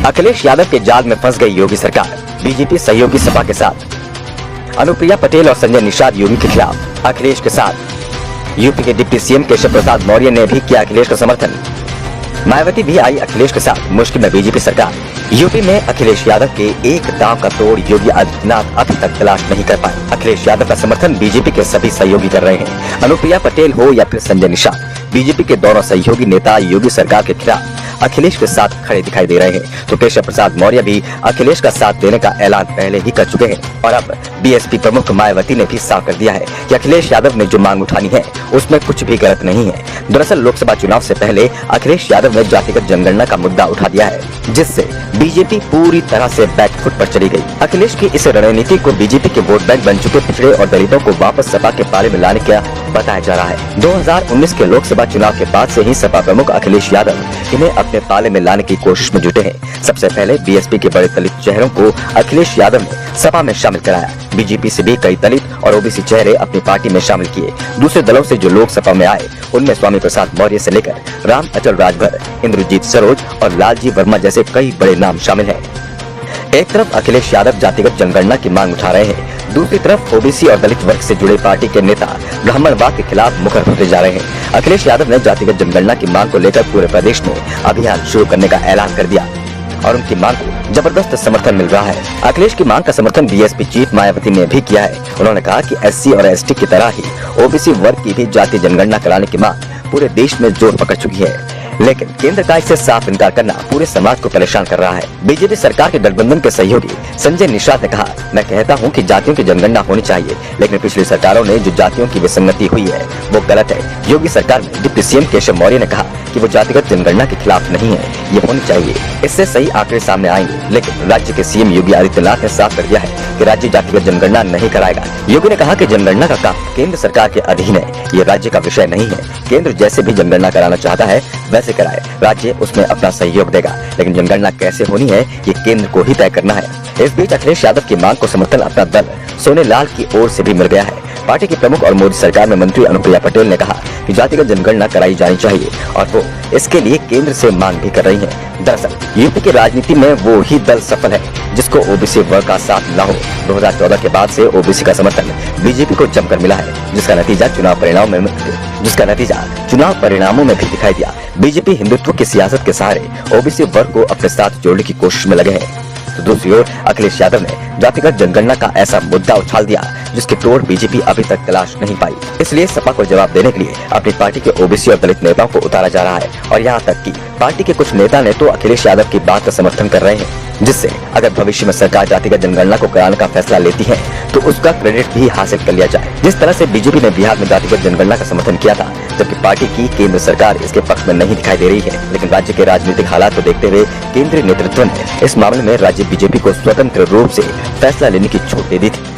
अखिलेश यादव के जाल में फंस गई योगी सरकार। बीजेपी सहयोगी सपा के साथ। अनुप्रिया पटेल और संजय निषाद योगी के खिलाफ, अखिलेश के साथ। यूपी के डिप्टी सीएम केशव प्रसाद मौर्य ने भी किया अखिलेश का समर्थन। मायावती भी आई अखिलेश के साथ। मुश्किल में बीजेपी सरकार। यूपी में अखिलेश यादव के एक दांव का तोड़ योगी आदित्यनाथ अभी तक तलाश नहीं कर पाए। अखिलेश यादव का समर्थन बीजेपी के सभी सहयोगी कर रहे हैं। अनुप्रिया पटेल हो या फिर संजय निषाद, बीजेपी के दोनों सहयोगी नेता योगी सरकार के खिलाफ अखिलेश के साथ खड़े दिखाई दे रहे हैं। तो केशव प्रसाद मौर्य भी अखिलेश का साथ देने का ऐलान पहले ही कर चुके हैं और अब बीएसपी प्रमुख मायावती ने भी साफ कर दिया है कि अखिलेश यादव ने जो मांग उठानी है उसमें कुछ भी गलत नहीं है। दरअसल लोकसभा चुनाव से पहले अखिलेश यादव ने जातिगत जनगणना का मुद्दा उठा दिया है, जिससे बीजेपी पूरी तरह से बैकफुट पर चली गई। अखिलेश की इस रणनीति को बीजेपी के वोट बैंक बन चुके पिछड़े और दलितों को वापस सपा के पाले में लाने का बताया जा रहा है। 2019 के लोकसभा चुनाव के बाद से ही सपा प्रमुख अखिलेश यादव इन्हें अपने पाले में लाने की कोशिश में जुटे हैं। सबसे पहले बीएसपी के बड़े दलित चेहरों को अखिलेश यादव ने सपा में शामिल कराया। बीजेपी से भी कई दलित और ओबीसी चेहरे अपनी पार्टी में शामिल किए। दूसरे दलों से जो लोग सपा में आए उनमें स्वामी प्रसाद मौर्य से लेकर राम अचल राजभर, इंद्रजीत सरोज और लालजी वर्मा जैसे कई बड़े नाम शामिल हैं। एक तरफ अखिलेश यादव जातिगत जनगणना की मांग उठा रहे हैं, दूसरी तरफ ओबीसी और दलित वर्ग से जुड़े पार्टी के नेता ब्राह्मणवाद के खिलाफ मुखर होते जा रहे हैं। अखिलेश यादव ने जातिगत जनगणना की मांग को लेकर पूरे प्रदेश में अभियान शुरू करने का ऐलान कर दिया और उनकी मांग को जबरदस्त समर्थन मिल रहा है। अखिलेश की मांग का समर्थन बीएसपी चीफ मायावती ने भी किया है। उन्होंने कहा कि एससी और एसटी की तरह ही ओबीसी वर्ग की भी जातीय जनगणना कराने की मांग पूरे देश में जोर पकड़ चुकी है, लेकिन केंद्र का इससे साफ इनकार करना पूरे समाज को परेशान कर रहा है। बीजेपी सरकार के गठबंधन के सहयोगी संजय निषाद ने कहा, मैं कहता हूं कि जातियों की जनगणना होनी चाहिए, लेकिन पिछली सरकारों ने जो जातियों की विसंगति हुई है वो गलत है। योगी सरकार में डिप्टी सीएम केशव मौर्य ने कहा कि वो जातिगत जनगणना के खिलाफ नहीं है, ये होनी चाहिए, इससे सही आंकड़े सामने आएंगे। लेकिन राज्य के सीएम योगी आदित्यनाथ ने साफ कर दिया है कि राज्य जातिगत जनगणना नहीं कराएगा। योगी ने कहा कि जनगणना का काम केंद्र सरकार के अधीन है, ये राज्य का विषय नहीं है। केंद्र जैसे भी जनगणना कराना चाहता है वैसे कराए, राज्य उसमें अपना सहयोग देगा, लेकिन जनगणना कैसे होनी है ये केंद्र को ही तय करना है। इस बीच अखिलेश यादव की मांग को समर्थन अपना दल सोनेलाल की ओर से भी मिल गया है। पार्टी के प्रमुख और मोदी सरकार में मंत्री अनुप्रिया पटेल ने कहा कि जातिगत जनगणना कराई जानी चाहिए और वो इसके लिए केंद्र से मांग भी कर रही हैं। दरअसल यूपी की राजनीति में वो ही दल सफल है जिसको ओबीसी वर्ग का साथ न हो। 2014 के बाद से ओबीसी का समर्थन बीजेपी को जमकर मिला है, जिसका नतीजा चुनाव परिणामों में भी दिखाई दिया। बीजेपी हिंदुत्व की सियासत के सहारे ओबीसी वर्ग को अपने साथ जोड़ने की कोशिश में लगे हैं। तो दूसरी ओर अखिलेश यादव ने जातिगत जनगणना का ऐसा मुद्दा उछाल दिया जिसकी तोड़ बीजेपी अभी तक तलाश नहीं पाई। इसलिए सपा को जवाब देने के लिए अपनी पार्टी के ओबीसी और दलित नेताओं को उतारा जा रहा है और यहाँ तक कि पार्टी के कुछ नेता ने तो अखिलेश यादव की बात का समर्थन कर रहे हैं, जिससे अगर भविष्य में सरकार जातिगत जनगणना को कराने का फैसला लेती है तो उसका क्रेडिट भी हासिल कर लिया जाए। जिस तरह से बीजेपी ने बिहार में जातिगत जनगणना का समर्थन किया था, जबकि पार्टी की केंद्र सरकार इसके पक्ष में नहीं दिखाई दे रही है, लेकिन राज्य के राजनीतिक हालात को देखते हुए केंद्रीय नेतृत्व ने इस मामले में राज्य बीजेपी को स्वतंत्र रूप से फैसला लेने की छूट दे दी थी।